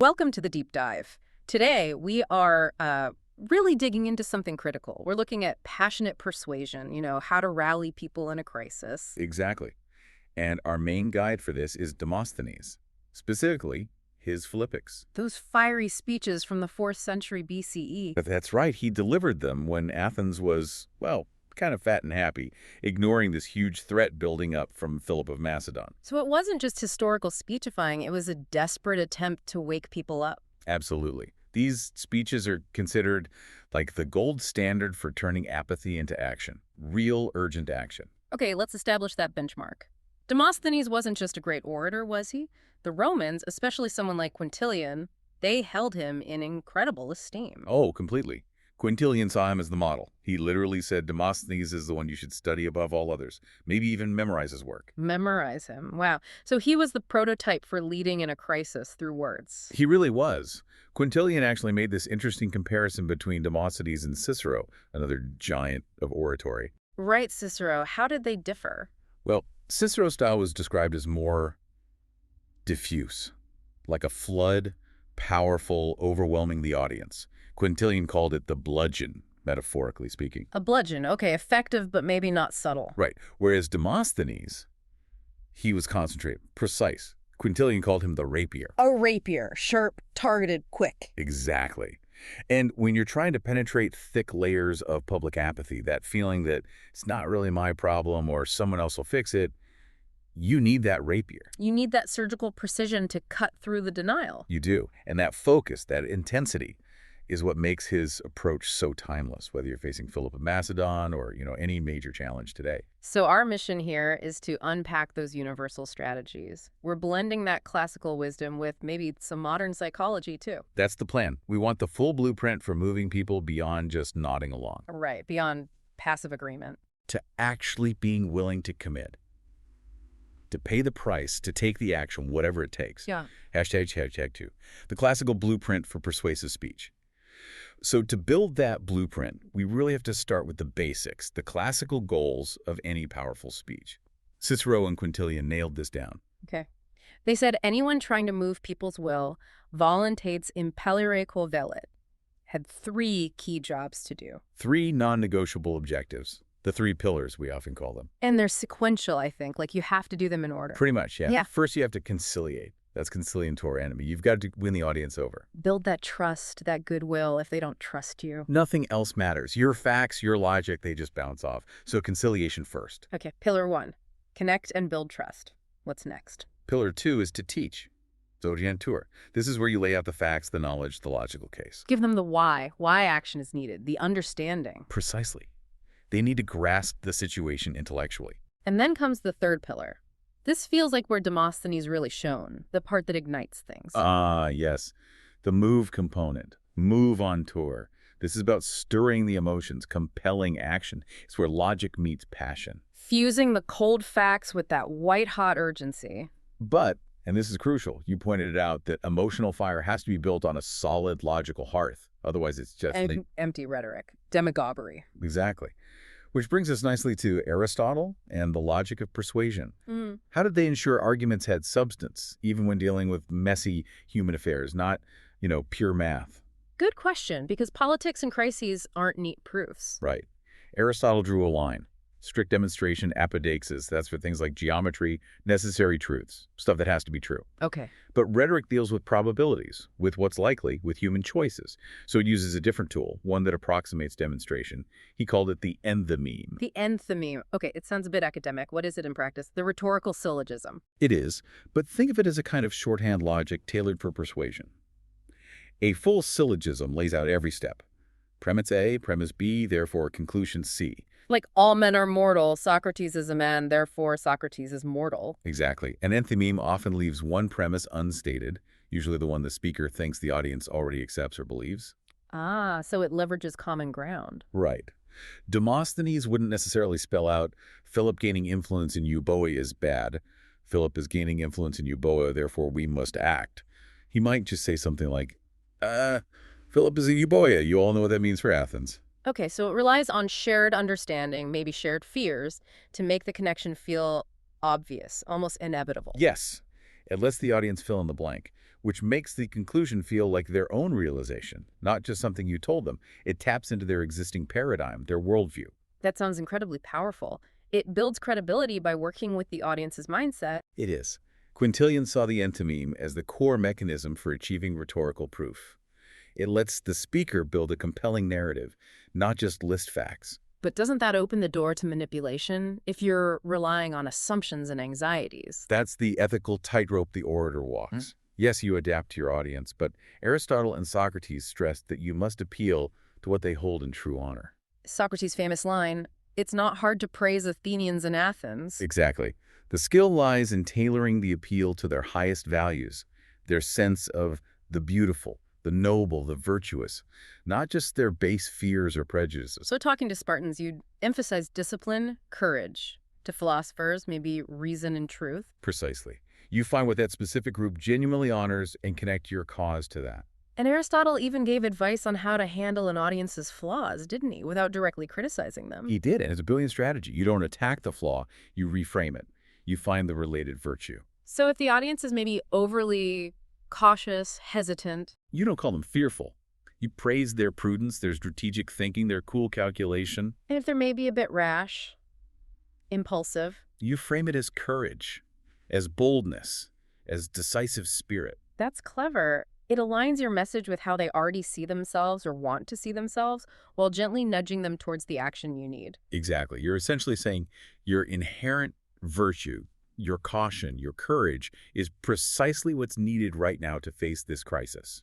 Welcome to the deep dive. Today, we are really digging into something critical. We're looking at passionate persuasion, how to rally people in a crisis. Exactly. And our main guide for this is Demosthenes, specifically his Philippics. Those fiery speeches from the 4th century BCE. That's right. He delivered them when Athens was, well, kind of fat and happy, ignoring this huge threat building up from Philip of Macedon. So it wasn't just historical speechifying, it was a desperate attempt to wake people up. Absolutely. These speeches are considered like the gold standard for turning apathy into action, real urgent action. Okay, let's establish that benchmark. Demosthenes wasn't just a great orator, was he? The Romans, especially someone like Quintilian, they held him in incredible esteem. Oh, completely. Quintilian saw him as the model. He literally said Demosthenes is the one you should study above all others, maybe even memorize his work. Memorize him. Wow. So he was the prototype for leading in a crisis through words. He really was. Quintilian actually made this interesting comparison between Demosthenes and Cicero, another giant of oratory. Right, Cicero. How did they differ? Well, Cicero's style was described as more diffuse, like a flood, powerful, overwhelming the audience. Quintilian called it the bludgeon, metaphorically speaking. A bludgeon. Okay, effective but maybe not subtle. Right. Whereas Demosthenes, he was concentrated, precise. Quintilian called him the rapier. A rapier. Sharp, targeted, quick. Exactly. And when you're trying to penetrate thick layers of public apathy, that feeling that it's not really my problem or someone else will fix it, you need that rapier. You need that surgical precision to cut through the denial. You do. And that focus, that intensity, is what makes his approach so timeless, whether you're facing Philip of Macedon or, any major challenge today. So our mission here is to unpack those universal strategies. We're blending that classical wisdom with maybe some modern psychology, too. That's the plan. We want the full blueprint for moving people beyond just nodding along. Right, beyond passive agreement. To actually being willing to commit. To pay the price, to take the action, whatever it takes. Yeah. #2. The classical blueprint for persuasive speech. So to build that blueprint, we really have to start with the basics, the classical goals of any powerful speech. Cicero and Quintilian nailed this down. Okay. They said anyone trying to move people's will, voluntates impellere quo velit, had 3 key jobs to do. 3 non-negotiable objectives. The 3 pillars, we often call them. And they're sequential, I think. Like, you have to do them in order. Pretty much, yeah. Yeah. First, you have to conciliate. That's conciliator enemy. You've got to win the audience over. Build that trust, that goodwill, if they don't trust you. Nothing else matters. Your facts, your logic, they just bounce off. So conciliation first. Okay, pillar 1, connect and build trust. What's next? Pillar 2 is to teach. Orientur. This is where you lay out the facts, the knowledge, the logical case. Give them the why action is needed, the understanding. Precisely. They need to grasp the situation intellectually. And then comes the 3rd pillar. This feels like where Demosthenes really shone, the part that ignites things. Ah, yes. The move component. Move on tour. This is about stirring the emotions, compelling action. It's where logic meets passion. Fusing the cold facts with that white-hot urgency. But, and this is crucial, you pointed it out, that emotional fire has to be built on a solid logical hearth. Otherwise, it's just... empty rhetoric. Demagoguery. Exactly. Which brings us nicely to Aristotle and the logic of persuasion. How did they ensure arguments had substance, even when dealing with messy human affairs, not, pure math? Good question, because politics and crises aren't neat proofs. Right. Aristotle drew a line. Strict demonstration, apodoxis, that's for things like geometry, necessary truths, stuff that has to be true. Okay. But rhetoric deals with probabilities, with what's likely, with human choices. So it uses a different tool, one that approximates demonstration. He called it the enthymeme. The enthymeme. Okay, it sounds a bit academic. What is it in practice? The rhetorical syllogism. It is, but think of it as a kind of shorthand logic tailored for persuasion. A full syllogism lays out every step. Premise A, premise B, therefore conclusion C. Like all men are mortal, Socrates is a man, therefore Socrates is mortal. Exactly. An enthymeme often leaves one premise unstated, usually the one the speaker thinks the audience already accepts or believes. Ah, so it leverages common ground. Right. Demosthenes wouldn't necessarily spell out, Philip gaining influence in Euboea is bad. Philip is gaining influence in Euboea, therefore we must act. He might just say something like, Philip is a Euboea. You all know what that means for Athens. Okay, so it relies on shared understanding, maybe shared fears, to make the connection feel obvious, almost inevitable. Yes. It lets the audience fill in the blank, which makes the conclusion feel like their own realization, not just something you told them. It taps into their existing paradigm, their worldview. That sounds incredibly powerful. It builds credibility by working with the audience's mindset. It is. Quintilian saw the enthymeme as the core mechanism for achieving rhetorical proof. It lets the speaker build a compelling narrative, not just list facts. But doesn't that open the door to manipulation if you're relying on assumptions and anxieties? That's the ethical tightrope the orator walks. Yes, you adapt to your audience, but Aristotle and Socrates stressed that you must appeal to what they hold in true honor. Socrates' famous line, "It's not hard to praise Athenians in Athens." Exactly. The skill lies in tailoring the appeal to their highest values, their sense of the beautiful, the noble, the virtuous, not just their base fears or prejudices. So talking to Spartans, you'd emphasize discipline, courage. To philosophers, maybe reason and truth. Precisely. You find what that specific group genuinely honors and connect your cause to that. And Aristotle even gave advice on how to handle an audience's flaws, didn't he, without directly criticizing them? He did, and it's a brilliant strategy. You don't attack the flaw, you reframe it. You find the related virtue. So if the audience is maybe overly cautious, hesitant, You don't call them fearful. You praise their prudence, their strategic thinking, their cool calculation. and if they're maybe a bit rash, impulsive, You frame it as courage, as boldness, as decisive spirit. that's clever. It aligns your message with how they already see themselves or want to see themselves while gently nudging them towards the action you need. Exactly. You're essentially saying your inherent virtue, your caution, your courage is precisely what's needed right now to face this crisis.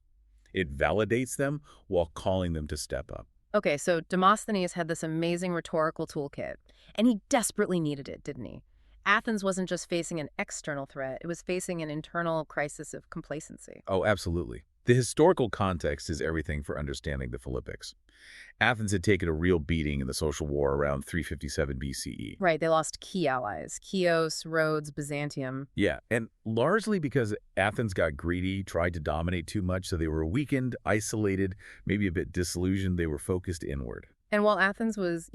It validates them while calling them to step up. Okay, so Demosthenes had this amazing rhetorical toolkit, and he desperately needed it, didn't he? Athens wasn't just facing an external threat, it was facing an internal crisis of complacency. Oh, absolutely. The historical context is everything for understanding the Philippics. Athens had taken a real beating in the social war around 357 BCE. Right, they lost key allies, Chios, Rhodes, Byzantium. Yeah, and largely because Athens got greedy, tried to dominate too much, so they were weakened, isolated, maybe a bit disillusioned. They were focused inward. And while Athens was,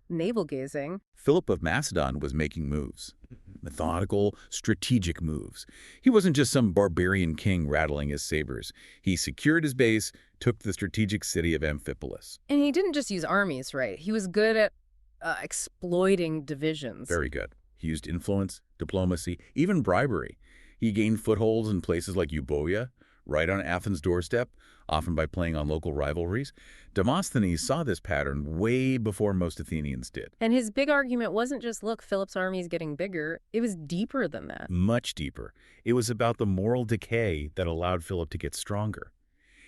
navel-gazing, Philip of Macedon was making moves, methodical, strategic moves. He wasn't just some barbarian king rattling his sabers. He secured his base, took the strategic city of Amphipolis. and he didn't just use armies, right? He was good at exploiting divisions. Very good. He used influence, diplomacy, even bribery. He gained footholds in places like Euboea, right on Athens' doorstep, often by playing on local rivalries. Demosthenes saw this pattern way before most Athenians did. And his big argument wasn't just, look, Philip's army is getting bigger. It was deeper than that. Much deeper. It was about the moral decay that allowed Philip to get stronger.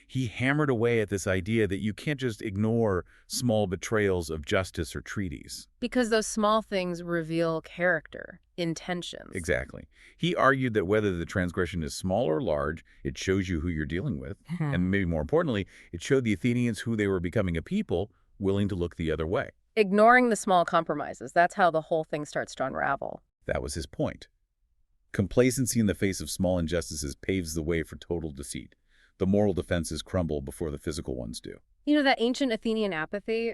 He hammered away at this idea that you can't just ignore small betrayals of justice or treaties. Because those small things reveal character, intentions. Exactly. He argued that whether the transgression is small or large, it shows you who you're dealing with. And maybe more importantly, it showed the Athenians who they were becoming a people willing to look the other way. Ignoring the small compromises, that's how the whole thing starts to unravel. That was his point. Complacency in the face of small injustices paves the way for total deceit. The moral defenses crumble before the physical ones do. That ancient Athenian apathy,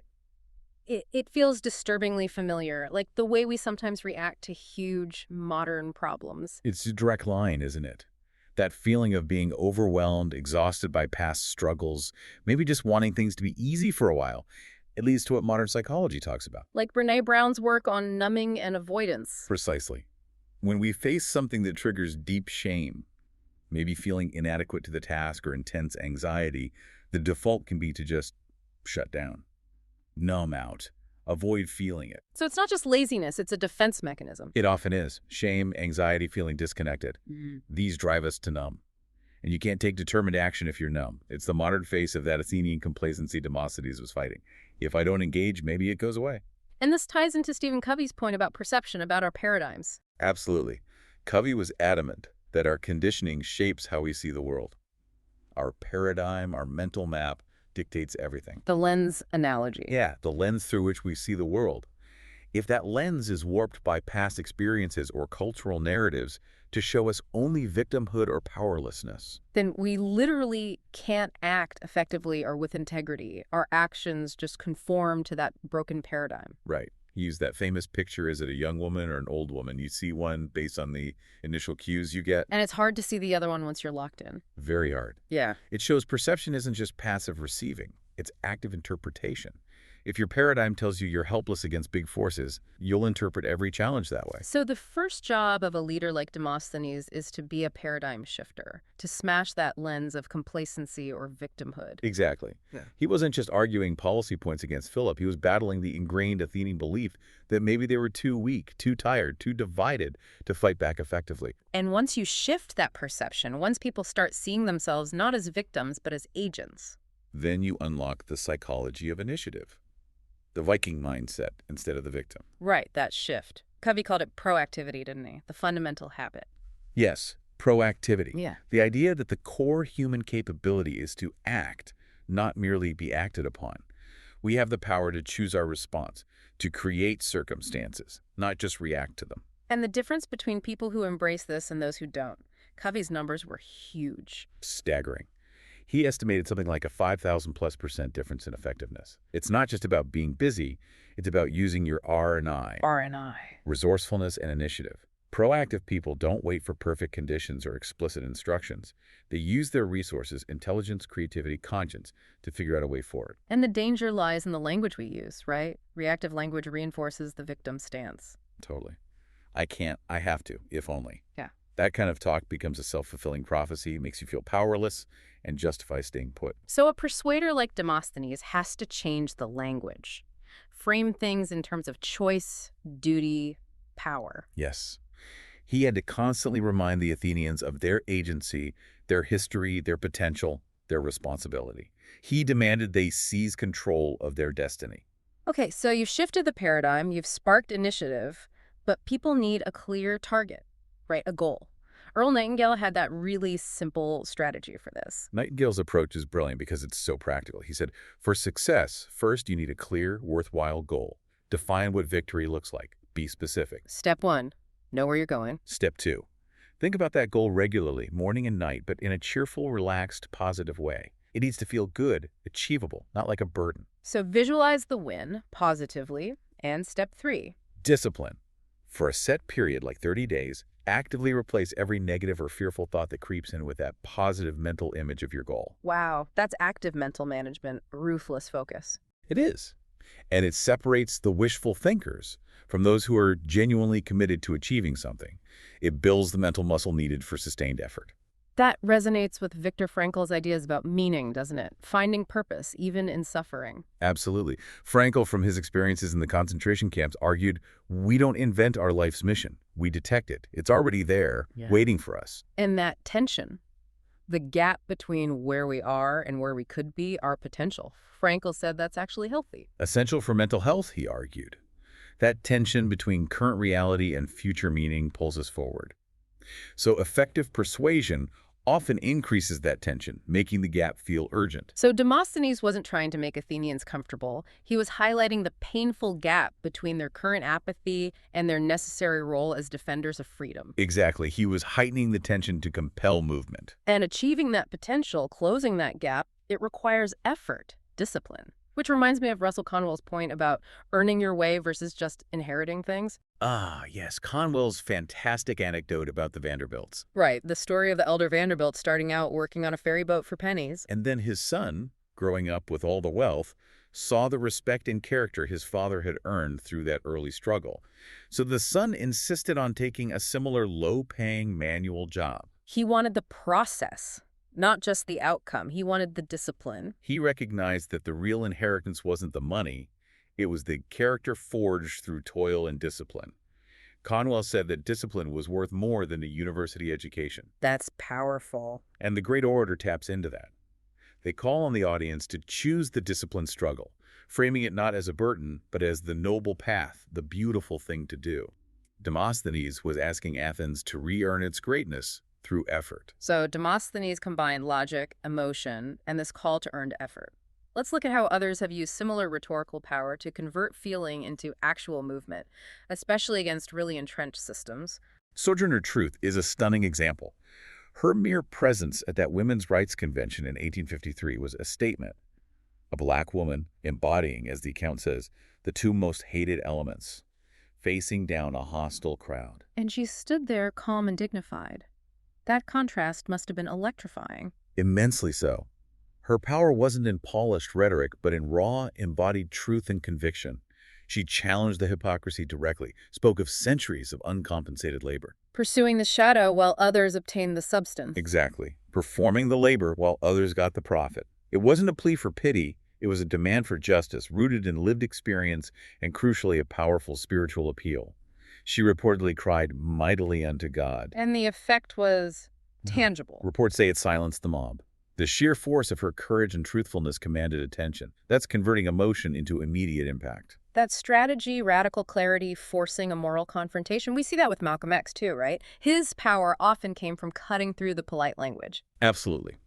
it feels disturbingly familiar, like the way we sometimes react to huge modern problems. It's a direct line, isn't it? That feeling of being overwhelmed, exhausted by past struggles, maybe just wanting things to be easy for a while. It leads to what modern psychology talks about. Like Brene Brown's work on numbing and avoidance. Precisely. When we face something that triggers deep shame, maybe feeling inadequate to the task or intense anxiety, the default can be to just shut down, numb out, avoid feeling it. So it's not just laziness, it's a defense mechanism. It often is. Shame, anxiety, feeling disconnected. These drive us to numb. And you can't take determined action if you're numb. It's the modern face of that Athenian complacency Demosthenes was fighting. If I don't engage, maybe it goes away. And this ties into Stephen Covey's point about perception, about our paradigms. Absolutely. Covey was adamant that our conditioning shapes how we see the world. Our paradigm, our mental map, dictates everything. The lens analogy. Yeah, the lens through which we see the world. If that lens is warped by past experiences or cultural narratives to show us only victimhood or powerlessness, then we literally can't act effectively or with integrity. Our actions just conform to that broken paradigm. right? He used that famous picture, is it a young woman or an old woman? You see one based on the initial cues you get. And it's hard to see the other one once you're locked in. Very hard. Yeah. It shows perception isn't just passive receiving, it's active interpretation. If your paradigm tells you you're helpless against big forces, you'll interpret every challenge that way. So the first job of a leader like Demosthenes is to be a paradigm shifter, to smash that lens of complacency or victimhood. Exactly. Yeah. He wasn't just arguing policy points against Philip, he was battling the ingrained Athenian belief that maybe they were too weak, too tired, too divided to fight back effectively. And once you shift that perception, once people start seeing themselves not as victims but as agents. Then you unlock the psychology of initiative. The Viking mindset instead of the victim. Right, that shift. Covey called it proactivity, didn't he? The fundamental habit. Yes, proactivity. Yeah. The idea that the core human capability is to act, not merely be acted upon. We have the power to choose our response, to create circumstances, not just react to them. And the difference between people who embrace this and those who don't. Covey's numbers were huge. Staggering. He estimated something like a 5,000+% difference in effectiveness. It's not just about being busy, it's about using your R&I. R&I. Resourcefulness and initiative. Proactive people don't wait for perfect conditions or explicit instructions. They use their resources, intelligence, creativity, conscience, to figure out a way forward. And the danger lies in the language we use, right? Reactive language reinforces the victim stance. Totally. I can't, I have to, if only. Yeah. That kind of talk becomes a self-fulfilling prophecy, makes you feel powerless, and justifies staying put. So a persuader like Demosthenes has to change the language, frame things in terms of choice, duty, power. Yes. He had to constantly remind the Athenians of their agency, their history, their potential, their responsibility. He demanded they seize control of their destiny. Okay, so you've shifted the paradigm, you've sparked initiative, but people need a clear target, right? A goal. Earl Nightingale had that really simple strategy for this. Nightingale's approach is brilliant because it's so practical. He said, for success, first you need a clear, worthwhile goal. Define what victory looks like. Be specific. Step 1, know where you're going. Step 2, think about that goal regularly, morning and night, but in a cheerful, relaxed, positive way. It needs to feel good, achievable, not like a burden. So visualize the win positively. And step 3. Discipline. For a set period, like 30 days, actively replace every negative or fearful thought that creeps in with that positive mental image of your goal. Wow, that's active mental management, ruthless focus. It is. And it separates the wishful thinkers from those who are genuinely committed to achieving something. It builds the mental muscle needed for sustained effort. That resonates with Viktor Frankl's ideas about meaning, doesn't it? Finding purpose, even in suffering. Absolutely. Frankl, from his experiences in the concentration camps, argued, we don't invent our life's mission. We detect it. It's already there, waiting for us. And that tension, the gap between where we are and where we could be, our potential. Frankl said that's actually healthy. Essential for mental health, he argued. That tension between current reality and future meaning pulls us forward. So effective persuasion often increases that tension, making the gap feel urgent. So Demosthenes wasn't trying to make Athenians comfortable. He was highlighting the painful gap between their current apathy and their necessary role as defenders of freedom. Exactly. He was heightening the tension to compel movement. And achieving that potential, closing that gap, it requires effort, discipline. Which reminds me of Russell Conwell's point about earning your way versus just inheriting things. Ah, yes, Conwell's fantastic anecdote about the Vanderbilts. Right, the story of the elder Vanderbilt starting out working on a ferry boat for pennies. And then his son, growing up with all the wealth, saw the respect and character his father had earned through that early struggle. So the son insisted on taking a similar low-paying manual job. He wanted the process, not just the outcome. He wanted the discipline. He recognized that the real inheritance wasn't the money, it was the character forged through toil and discipline. Conwell said that discipline was worth more than a university education. That's powerful. And the great orator taps into that. They call on the audience to choose the disciplined struggle, framing it not as a burden, but as the noble path, the beautiful thing to do. Demosthenes was asking Athens to re-earn its greatness through effort. So Demosthenes combined logic, emotion, and this call to earned effort. Let's look at how others have used similar rhetorical power to convert feeling into actual movement, especially against really entrenched systems. Sojourner Truth is a stunning example. Her mere presence at that women's rights convention in 1853 was a statement. a black woman embodying, as the account says, the two most hated elements, facing down a hostile crowd. And she stood there calm and dignified. That contrast must have been electrifying. Immensely so. Her power wasn't in polished rhetoric, but in raw, embodied truth and conviction. She challenged the hypocrisy directly, spoke of centuries of uncompensated labor. Pursuing the shadow while others obtained the substance. Exactly. Performing the labor while others got the profit. It wasn't a plea for pity, it was a demand for justice rooted in lived experience and, crucially, a powerful spiritual appeal. She reportedly cried mightily unto God. And the effect was tangible. Reports say it silenced the mob. The sheer force of her courage and truthfulness commanded attention. That's converting emotion into immediate impact. That strategy, radical clarity, forcing a moral confrontation, we see that with Malcolm X too, right? His power often came from cutting through the polite language. Absolutely.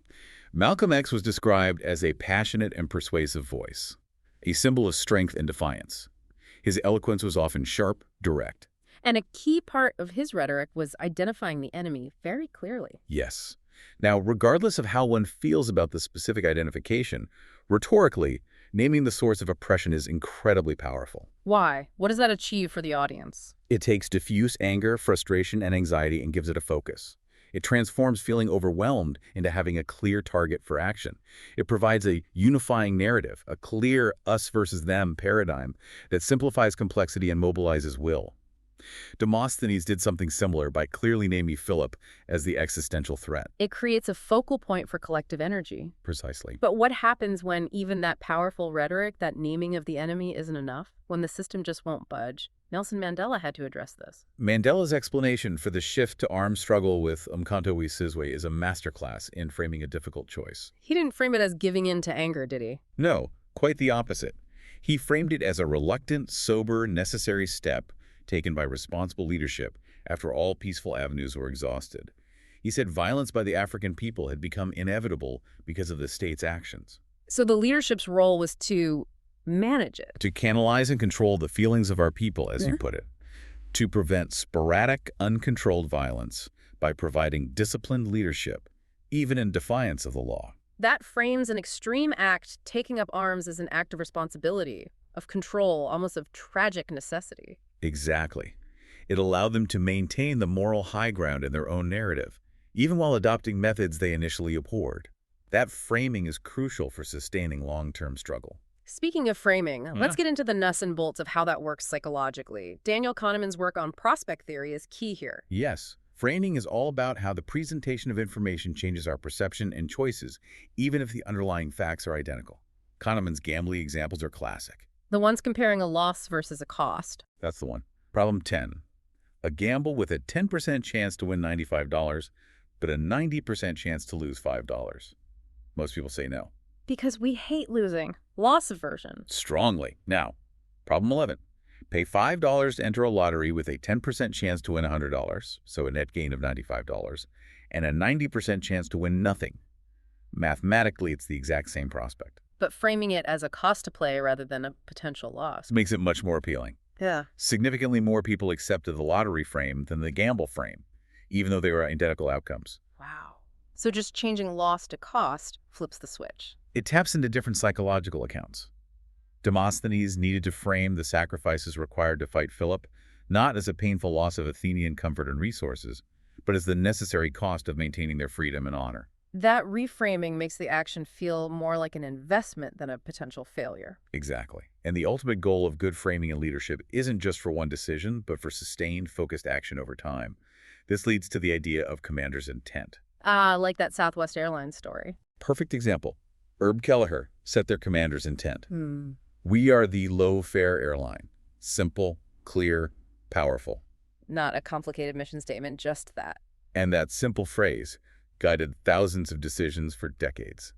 Malcolm X was described as a passionate and persuasive voice, a symbol of strength and defiance. His eloquence was often sharp, direct. And a key part of his rhetoric was identifying the enemy very clearly. Yes. Now, regardless of how one feels about the specific identification, rhetorically, naming the source of oppression is incredibly powerful. Why? What does that achieve for the audience? It takes diffuse anger, frustration, and anxiety and gives it a focus. It transforms feeling overwhelmed into having a clear target for action. It provides a unifying narrative, a clear us versus them paradigm that simplifies complexity and mobilizes will. Demosthenes did something similar by clearly naming Philip as the existential threat. It creates a focal point for collective energy. Precisely. But what happens when even that powerful rhetoric, that naming of the enemy, isn't enough? When the system just won't budge? Nelson Mandela had to address this. Mandela's explanation for the shift to armed struggle with Umkhonto we Sizwe is a masterclass in framing a difficult choice. He didn't frame it as giving in to anger, did he? No, quite the opposite. He framed it as a reluctant, sober, necessary step taken by responsible leadership after all peaceful avenues were exhausted. He said violence by the African people had become inevitable because of the state's actions. So the leadership's role was to manage it. To canalize and control the feelings of our people, as you put it. To prevent sporadic, uncontrolled violence by providing disciplined leadership, even in defiance of the law. That frames an extreme act, taking up arms as an act of responsibility, of control, almost of tragic necessity. Exactly. It allowed them to maintain the moral high ground in their own narrative, even while adopting methods they initially abhorred. That framing is crucial for sustaining long-term struggle. Speaking of framing, let's get into the nuts and bolts of how that works psychologically. Daniel Kahneman's work on prospect theory is key here. Yes, framing is all about how the presentation of information changes our perception and choices, even if the underlying facts are identical. Kahneman's gambling examples are classic. The ones comparing a loss versus a cost. That's the one. Problem 10. A gamble with a 10% chance to win $95, but a 90% chance to lose $5. Most people say no. Because we hate losing. Loss aversion. Strongly. Now, problem 11. Pay $5 to enter a lottery with a 10% chance to win $100, so a net gain of $95, and a 90% chance to win nothing. Mathematically, it's the exact same prospect. But framing it as a cost to play rather than a potential loss. This makes it much more appealing. Yeah. Significantly more people accepted the lottery frame than the gamble frame, even though they were identical outcomes. Wow. So just changing loss to cost flips the switch. It taps into different psychological accounts. Demosthenes needed to frame the sacrifices required to fight Philip, not as a painful loss of Athenian comfort and resources, but as the necessary cost of maintaining their freedom and honor. That reframing makes the action feel more like an investment than a potential failure. Exactly. And the ultimate goal of good framing and leadership isn't just for one decision, but for sustained, focused action over time. This leads to the idea of commander's intent. Like that Southwest Airlines story. Perfect example. Herb Kelleher set their commander's intent. We are the low-fare airline. Simple, clear, powerful. Not a complicated mission statement, just that. And that simple phrase guided thousands of decisions for decades.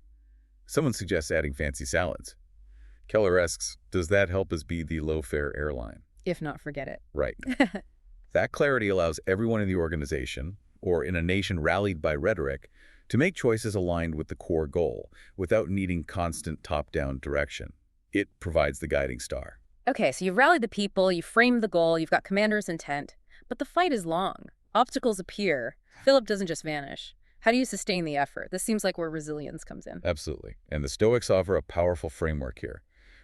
Someone suggests adding fancy salads. Keller asks, does that help us be the low-fare airline? If not, forget it. Right. That clarity allows everyone in the organization, or in a nation rallied by rhetoric, to make choices aligned with the core goal without needing constant top-down direction. It provides the guiding star. Okay, so you've rallied the people, you've framed the goal, you've got commander's intent, but the fight is long. Obstacles appear. Philip doesn't just vanish. How do you sustain the effort? This seems like where resilience comes in. Absolutely. And the Stoics offer a powerful framework here.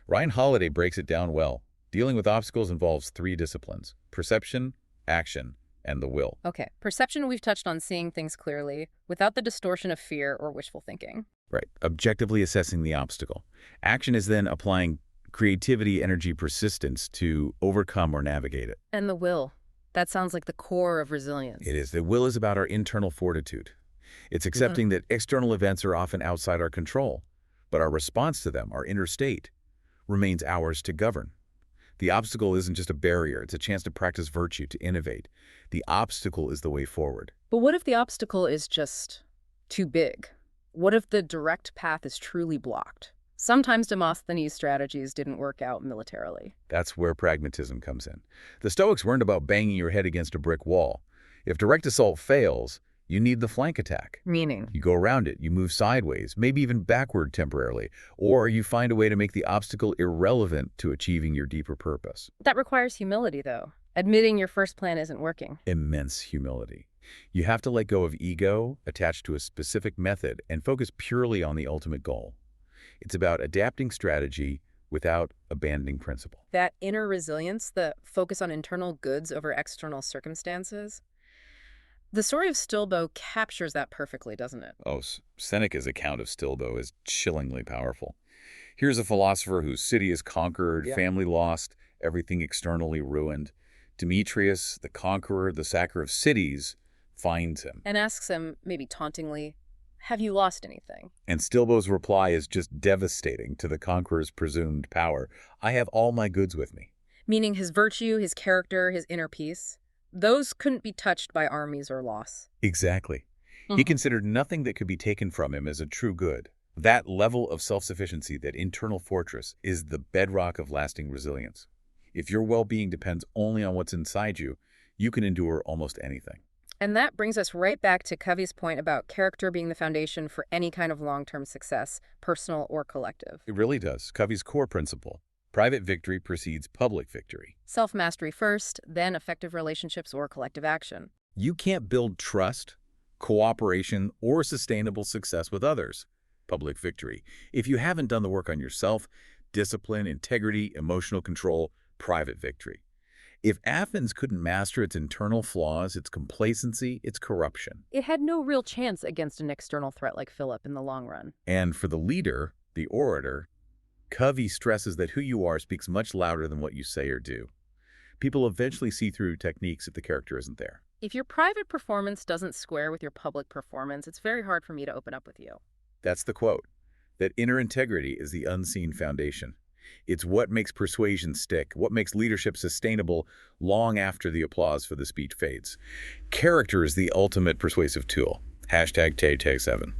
Ryan Holiday breaks it down well. Dealing with obstacles involves three disciplines: perception, action, and the will. Okay, perception, we've touched on seeing things clearly without the distortion of fear or wishful thinking. Right. Objectively assessing the obstacle. Action is then applying creativity, energy, persistence to overcome or navigate it. And the will. That sounds like the core of resilience. It is. The will is about our internal fortitude. It's accepting that external events are often outside our control, but our response to them, our inner state, remains ours to govern. The obstacle isn't just a barrier, it's a chance to practice virtue, to innovate. The obstacle is the way forward. But what if the obstacle is just too big? What if the direct path is truly blocked? Sometimes Demosthenes' strategies didn't work out militarily. That's where pragmatism comes in. The Stoics weren't about banging your head against a brick wall. If direct assault fails, you need the flank attack. Meaning? You go around it, you move sideways, maybe even backward temporarily, or you find a way to make the obstacle irrelevant to achieving your deeper purpose. That requires humility, though. Admitting your first plan isn't working. Immense humility. You have to let go of ego, attached to a specific method, and focus purely on the ultimate goal. It's about adapting strategy without abandoning principle. That inner resilience, the focus on internal goods over external circumstances, the story of Stilbo captures that perfectly, doesn't it? Oh, Seneca's account of Stilbo is chillingly powerful. Here's a philosopher whose city is conquered, family lost, everything externally ruined. Demetrius, the conqueror, the sacker of cities, finds him. And asks him, maybe tauntingly, have you lost anything? And Stilbo's reply is just devastating to the conqueror's presumed power. I have all my goods with me. Meaning his virtue, his character, his inner peace. Those couldn't be touched by armies or loss. Exactly. He considered nothing that could be taken from him as a true good. That level of self-sufficiency, that internal fortress, is the bedrock of lasting resilience. If your well-being depends only on what's inside you, you can endure almost anything. And that brings us right back to Covey's point about character being the foundation for any kind of long-term success, personal or collective. It really does. Covey's core principle: private victory precedes public victory. Self-mastery first, then effective relationships or collective action. You can't build trust, cooperation, or sustainable success with others. Public victory. If you haven't done the work on yourself, discipline, integrity, emotional control, private victory. If Athens couldn't master its internal flaws, its complacency, its corruption. It had no real chance against an external threat like Philip in the long run. And for the leader, the orator, Covey stresses that who you are speaks much louder than what you say or do. People eventually see through techniques if the character isn't there. If your private performance doesn't square with your public performance, it's very hard for me to open up with you. That's the quote. That inner integrity is the unseen foundation. It's what makes persuasion stick, what makes leadership sustainable long after the applause for the speech fades. Character is the ultimate persuasive tool. Hashtag #Tag7.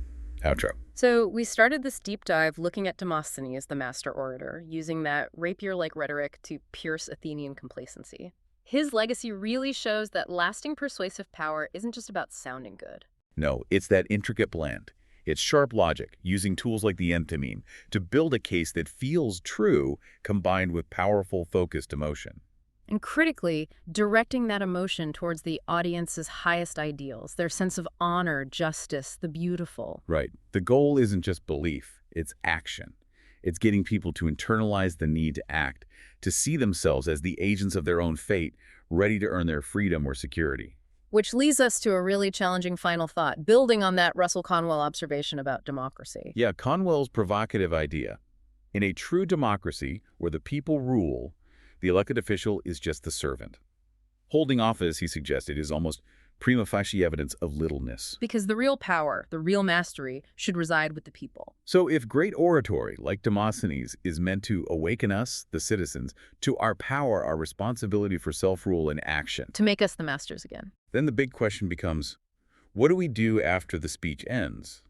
Outro. So we started this deep dive looking at Demosthenes, the master orator, using that rapier-like rhetoric to pierce Athenian complacency. His legacy really shows that lasting persuasive power isn't just about sounding good. No, it's that intricate blend. It's sharp logic, using tools like the enthymeme to build a case that feels true combined with powerful, focused emotion. And critically, directing that emotion towards the audience's highest ideals, their sense of honor, justice, the beautiful. Right. The goal isn't just belief, it's action. It's getting people to internalize the need to act, to see themselves as the agents of their own fate, ready to earn their freedom or security. Which leads us to a really challenging final thought, building on that Russell Conwell observation about democracy. Yeah, Conwell's provocative idea. In a true democracy where the people rule, the elected official is just the servant. Holding office, he suggested, is almost prima facie evidence of littleness. Because the real power, the real mastery, should reside with the people. So if great oratory, like Demosthenes, is meant to awaken us, the citizens, to our power, our responsibility for self-rule and action, To make us the masters again. then the big question becomes, what do we do after the speech ends?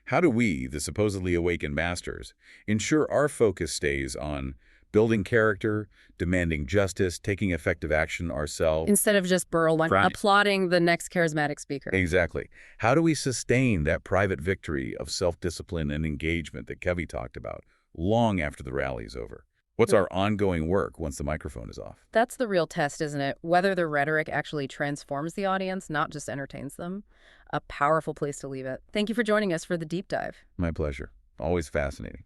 How do we, the supposedly awakened masters, ensure our focus stays on building character, demanding justice, taking effective action ourselves? Instead of just applauding the next charismatic speaker. Exactly. How do we sustain that private victory of self-discipline and engagement that Covey talked about long after the rally is over? Well, What's our ongoing work once the microphone is off? That's the real test, isn't it? Whether the rhetoric actually transforms the audience, not just entertains them. A powerful place to leave it. Thank you for joining us for the deep dive. My pleasure. Always fascinating.